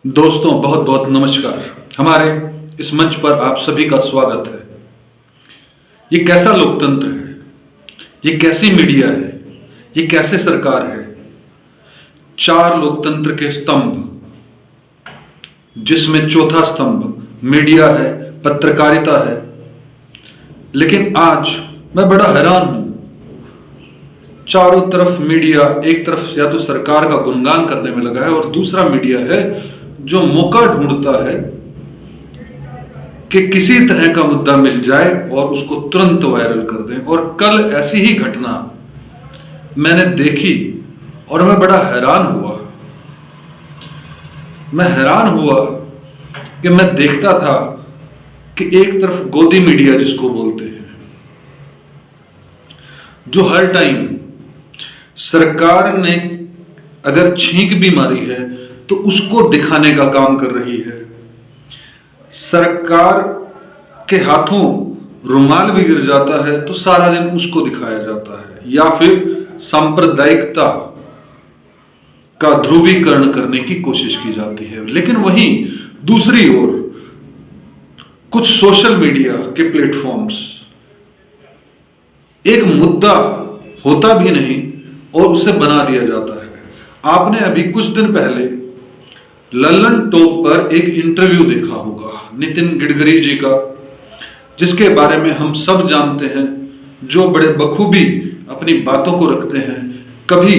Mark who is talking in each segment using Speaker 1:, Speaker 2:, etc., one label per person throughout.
Speaker 1: दोस्तों, बहुत बहुत नमस्कार। हमारे इस मंच पर आप सभी का स्वागत है। ये कैसा लोकतंत्र है? ये कैसी मीडिया है? ये कैसे सरकार है? चार लोकतंत्र के स्तंभ, जिसमें चौथा स्तंभ मीडिया है, पत्रकारिता है। लेकिन आज मैं बड़ा हैरान हूं। चारों तरफ मीडिया एक तरफ या तो सरकार का गुणगान करने में लगा है और दूसरा मीडिया है जो मौका ढूंढता है कि किसी तरह का मुद्दा मिल जाए और उसको तुरंत वायरल कर दें। और कल ऐसी ही घटना मैंने देखी और मैं बड़ा हैरान हुआ। मैं हैरान हुआ कि मैं देखता था कि एक तरफ गोदी मीडिया जिसको बोलते हैं, जो हर टाइम सरकार ने अगर छींक भी मारी है तो उसको दिखाने का काम कर रही है। सरकार के हाथों रुमाल भी गिर जाता है तो सारा दिन उसको दिखाया जाता है, या फिर सांप्रदायिकता का ध्रुवीकरण करने की कोशिश की जाती है। लेकिन वहीं दूसरी ओर कुछ सोशल मीडिया के प्लेटफॉर्म्स एक मुद्दा होता भी नहीं और उसे बना दिया जाता है। आपने अभी कुछ दिन पहले लल्लन टॉप पर एक इंटरव्यू देखा होगा नितिन गडकरी जी का, जिसके बारे में हम सब जानते हैं, जो बड़े बखूबी अपनी बातों को रखते हैं, कभी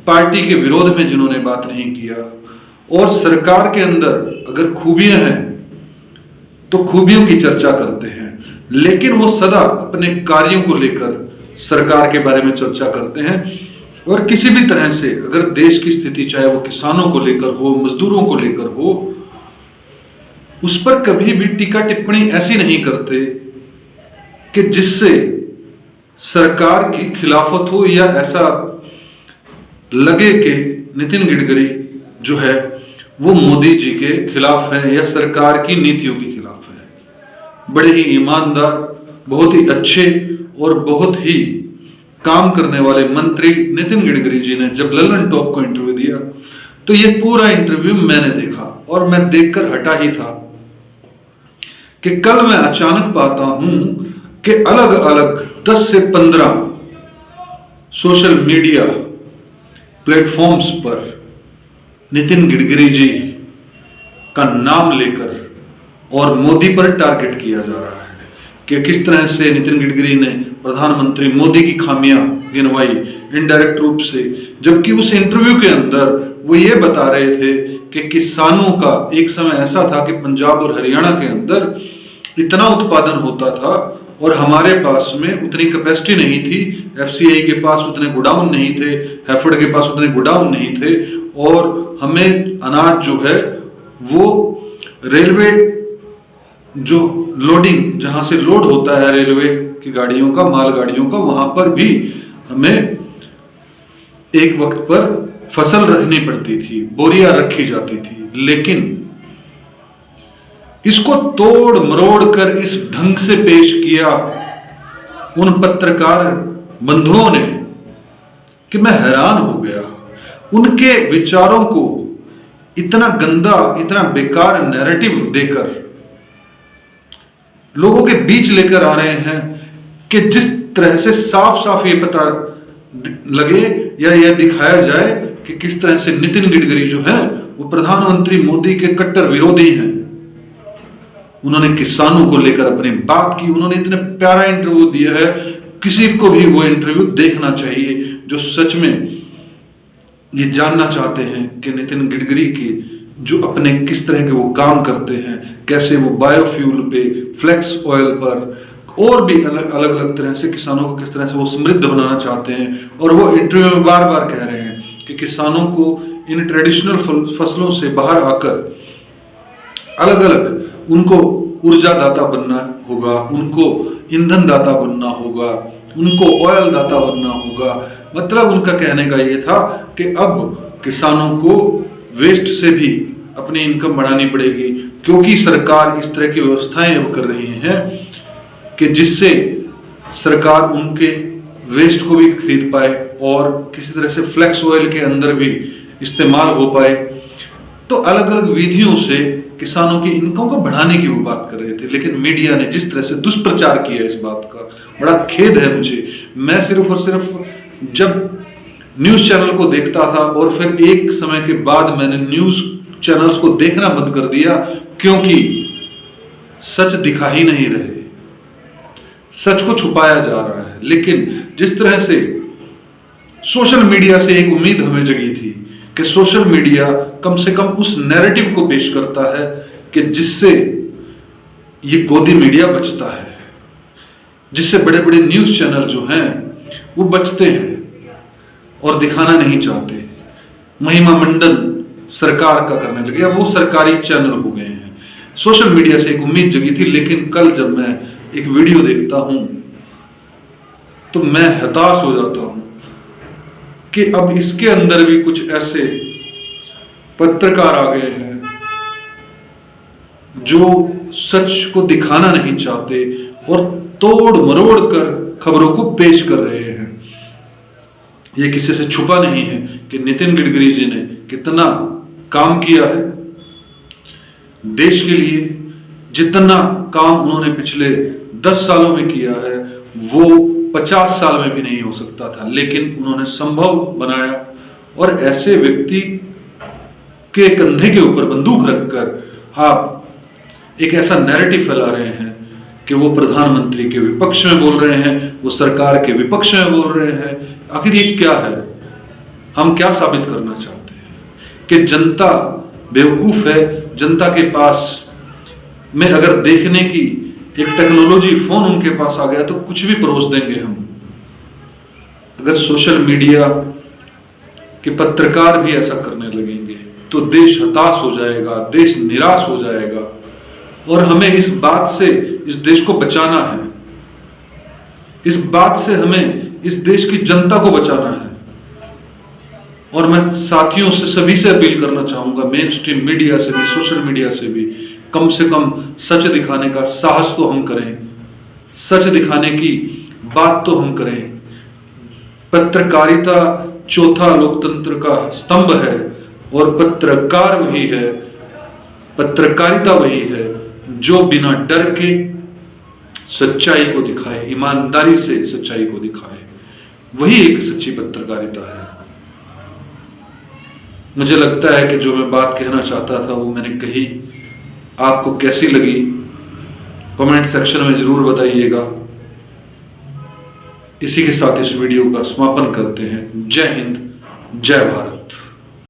Speaker 1: पार्टी के विरोध में जिन्होंने बात नहीं किया, और सरकार के अंदर अगर खूबियां हैं तो खूबियों की चर्चा करते हैं। लेकिन वो सदा अपने कार्यों को लेकर सरकार के बारे में चर्चा करते हैं और किसी भी तरह से अगर देश की स्थिति, चाहे वो किसानों को लेकर हो, मजदूरों को लेकर हो, उस पर कभी भी टीका टिप्पणी ऐसी नहीं करते कि जिससे सरकार की खिलाफत हो या ऐसा लगे कि नितिन गडकरी जो है वो मोदी जी के खिलाफ है या सरकार की नीतियों के खिलाफ है। बड़े ही ईमानदार, बहुत ही अच्छे और बहुत ही काम करने वाले मंत्री नितिन गडकरी जी ने जब लल्लन टॉप को इंटरव्यू दिया तो ये पूरा इंटरव्यू मैंने देखा और मैं देखकर हटा ही था कि कल मैं अचानक पाता हूं कि अलग अलग 10 से 15 सोशल मीडिया प्लेटफॉर्म्स पर नितिन गडकरी जी का नाम लेकर और मोदी पर टारगेट किया जा रहा है कि किस तरह से नितिन गडकरी ने प्रधानमंत्री मोदी की खामियां गिनवाई इनडायरेक्ट रूप से, जबकि उस इंटरव्यू के अंदर वो ये बता रहे थे कि किसानों का एक समय ऐसा था कि पंजाब और हरियाणा के अंदर इतना उत्पादन होता था और हमारे पास में उतनी कैपेसिटी नहीं थी, एफसीआई के पास उतने गोडाउन नहीं थे, हैफेड के पास उतने गोडाउन नहीं थे, और हमें अनाज जो है वो रेलवे जो लोडिंग, जहां से लोड होता है रेलवे की गाड़ियों का, मालगाड़ियों का, वहां पर भी हमें एक वक्त पर फसल रखनी पड़ती थी, बोरियां रखी जाती थी। लेकिन इसको तोड़ मरोड़ कर इस ढंग से पेश किया उन पत्रकार बंधुओं ने कि मैं हैरान हो गया। उनके विचारों को इतना गंदा, इतना बेकार नैरेटिव देकर लोगों के बीच लेकर आ रहे हैं कि जिस तरह से साफ साफ ये पता लगे या यह दिखाया जाए कि किस तरह से नितिन गडकरी जो है वो प्रधानमंत्री मोदी के कट्टर विरोधी हैं। उन्होंने किसानों को लेकर अपनी बात की, उन्होंने इतने प्यारा इंटरव्यू दिया है, किसी को भी वो इंटरव्यू देखना चाहिए जो सच में ये जानना चाहते हैं कि नितिन गडकरी की जो अपने किस तरह के वो काम करते हैं, कैसे वो बायोफ्यूल पे, फ्लेक्स ऑयल पर और भी अलग अलग तरह से किसानों को किस तरह से वो समृद्ध बनाना चाहते हैं। और वो इंटरव्यू में बार बार कह रहे हैं कि किसानों को इन ट्रेडिशनल फसलों से बाहर आकर अलग अलग उनको ऊर्जा दाता बनना होगा, उनको ईंधन दाता बनना होगा, उनको ऑयल दाता बनना होगा। मतलब उनका कहने का ये था कि अब किसानों को वेस्ट से भी अपनी इनकम बढ़ानी पड़ेगी, क्योंकि सरकार इस तरह की व्यवस्थाएं अब कर रही हैं कि जिससे सरकार उनके वेस्ट को भी खरीद पाए और किसी तरह से फ्लेक्स ऑयल के अंदर भी इस्तेमाल हो पाए। तो अलग अलग विधियों से किसानों की इनकम को बढ़ाने की वो बात कर रहे थे, लेकिन मीडिया ने जिस तरह से दुष्प्रचार किया इस बात का, बड़ा खेद है मुझे। मैं सिर्फ और सिर्फ जब न्यूज चैनल को देखता था और फिर एक समय के बाद मैंने न्यूज चैनल्स को देखना बंद कर दिया, क्योंकि सच दिखा ही नहीं रहे, सच को छुपाया जा रहा है। लेकिन जिस तरह से सोशल मीडिया से एक उम्मीद हमें जगी थी कि सोशल मीडिया कम से कम उस नैरेटिव को पेश करता है कि जिससे ये गोदी मीडिया बचता है, जिससे बड़े बड़े न्यूज चैनल जो हैं वो बचते हैं और दिखाना नहीं चाहते। महिमा मंडन सरकार का करने लगे, अब वो सरकारी चैनल हो गए हैं। सोशल मीडिया से एक उम्मीद जगी थी, लेकिन कल जब मैं एक वीडियो देखता हूं तो मैं हताश हो जाता हूं कि अब इसके अंदर भी कुछ ऐसे पत्रकार आ गए हैं जो सच को दिखाना नहीं चाहते और तोड़ मरोड़ कर खबरों को पेश कर रहे हैं। ये किसी से छुपा नहीं है कि नितिन गडकरी जी ने कितना काम किया है देश के लिए। जितना काम उन्होंने पिछले 10 सालों में किया है वो 50 साल में भी नहीं हो सकता था, लेकिन उन्होंने संभव बनाया। और ऐसे व्यक्ति के कंधे के ऊपर बंदूक रखकर आप एक ऐसा नैरेटिव फैला रहे हैं कि वो प्रधानमंत्री के विपक्ष में बोल रहे हैं, वो सरकार के विपक्ष में बोल रहे हैं। आखिर ये क्या है? हम क्या साबित करना चाहते हैं कि जनता बेवकूफ है? जनता के पास में अगर देखने की एक टेक्नोलॉजी, फोन उनके पास आ गया तो कुछ भी परोस देंगे हम। अगर सोशल मीडिया के पत्रकार भी ऐसा करने लगेंगे तो देश हताश हो जाएगा, देश निराश हो जाएगा। और हमें इस बात से इस देश को बचाना है, इस बात से हमें इस देश की जनता को बचाना है। और मैं साथियों से, सभी से अपील करना चाहूंगा, मेन स्ट्रीम मीडिया से भी, सोशल मीडिया से भी, कम से कम सच दिखाने का साहस तो हम करें, सच दिखाने की बात तो हम करें। पत्रकारिता चौथा लोकतंत्र का स्तंभ है और पत्रकार वही है, पत्रकारिता वही है जो बिना डर के सच्चाई को दिखाए, ईमानदारी से सच्चाई को दिखाए। वही एक सच्ची पत्रकारिता है। मुझे लगता है कि जो मैं बात कहना चाहता था वो मैंने कही। आपको कैसी लगी कमेंट सेक्शन में जरूर बताइएगा। इसी के साथ इस वीडियो का समापन करते हैं। जय हिंद, जय भारत।